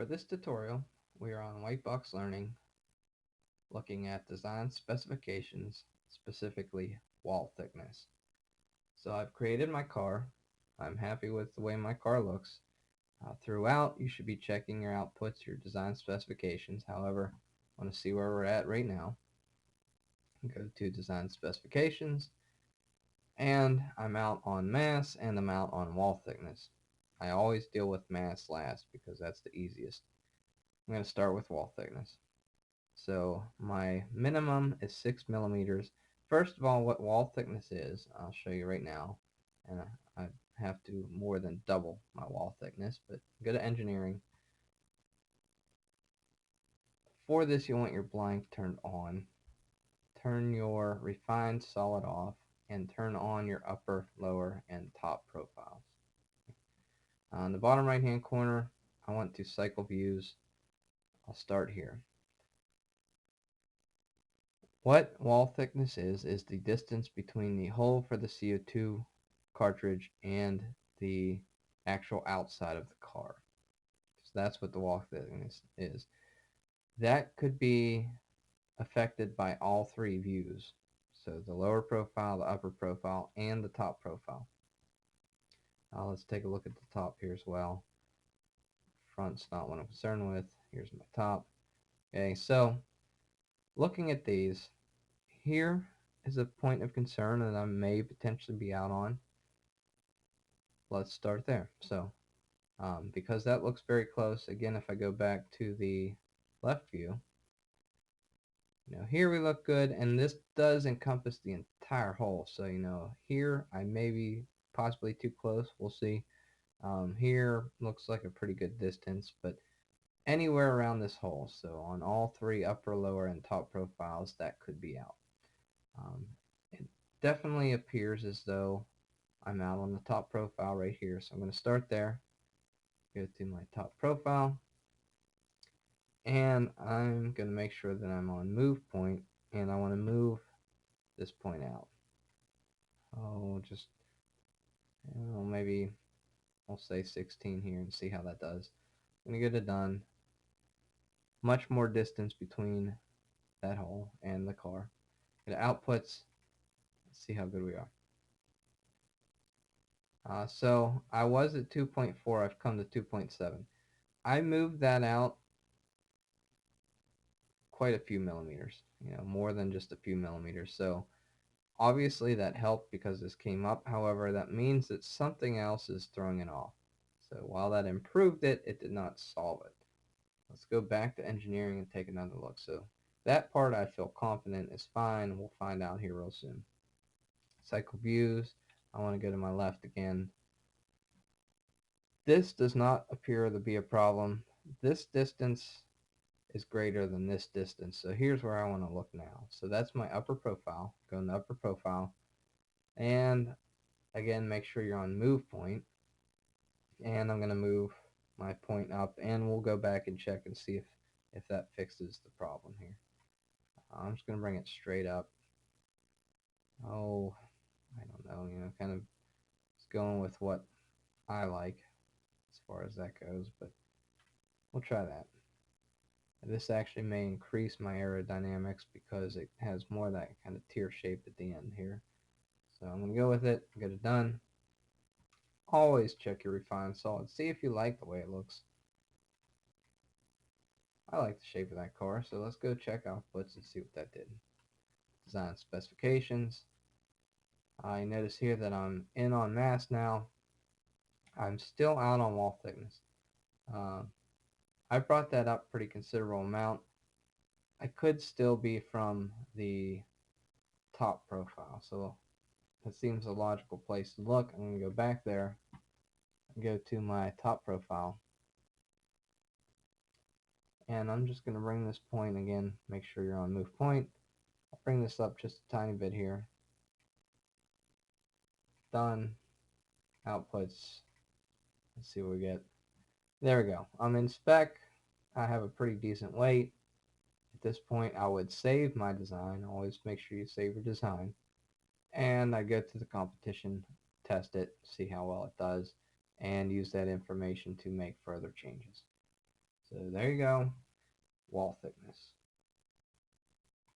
For this tutorial, we are on WhiteBox Learning looking at design specifications, specifically wall thickness. So I've created my car. I'm happy with the way my car looks. Throughout, you should be checking your outputs, your design specifications. However, I want to see where we're at right now. Go to design specifications, and I'm out on mass and I'm out on wall thickness. I always deal with mass last because that's the easiest. I'm going to start with wall thickness. So my minimum is 6 millimeters. First of all, what wall thickness is, I'll show you right now. And I have to more than double my wall thickness, but go to engineering. For this, you want your blank turned on. Turn your refined solid off and turn on your upper, lower, and top profiles. On the bottom right hand corner, I want to cycle views. I'll start here. What wall thickness is the distance between the hole for the CO2 cartridge and the actual outside of the car. So that's what the wall thickness is. That could be affected by all three views. So the lower profile, the upper profile, and the top profile. Let's take a look at the top here as well. Front's not what I'm concerned with. Here's my top. Okay, so looking at these, here is a point of concern that I may potentially be out on. Let's start there. So because that looks very close, again, if I go back to the left view, here we look good, and this does encompass the entire hole. So here I may be possibly too close. We'll see. Here looks like a pretty good distance, but anywhere around this hole, so on all three upper, lower, and top profiles, that could be out. It definitely appears as though I'm out on the top profile right here, so I'm going to start there, go to my top profile, and I'm going to make sure that I'm on move point, and I want to move this point out. Maybe I'll say 16 here and see how that does. I'm going to go to done. Much more distance between that hole and the car. Go to outputs. Let's see how good we are. So I was at 2.4. I've come to 2.7. I moved that out quite a few millimeters, more than just a few millimeters. So obviously that helped because this came up. However, that means that something else is throwing it off. So while that improved it, it did not solve it. Let's go back to engineering and take another look. So that part I feel confident is fine. We'll find out here real soon. Cycle views. I want to go to my left again. This does not appear to be a problem. This distance is greater than this distance. So here's where I want to look now. So that's my upper profile. Go in the upper profile. And again, make sure you're on move point. And I'm going to move my point up. And we'll go back and check and see if that fixes the problem here. I'm just going to bring it straight up. Oh, I don't know, kind of just going with what I like as far as that goes, but we'll try that. This actually may increase my aerodynamics because it has more of that kind of tear shape at the end here. So I'm going to go with it, get it done. Always check your refined solid. See if you like the way it looks. I like the shape of that car, so let's go check outputs and see what that did. Design specifications. I notice here that I'm in on mass now. I'm still out on wall thickness. I brought that up pretty considerable amount. I could still be from the top profile, so that seems a logical place to look. I'm going to go back there and go to my top profile, and I'm just going to bring this point again. Make sure you're on move point. I'll bring this up just a tiny bit here. Done. Outputs. Let's see what we get. There we go. I'm in spec. I have a pretty decent weight. At this point, I would save my design. Always make sure you save your design. And I go to the competition, test it, see how well it does, and use that information to make further changes. So there you go, wall thickness.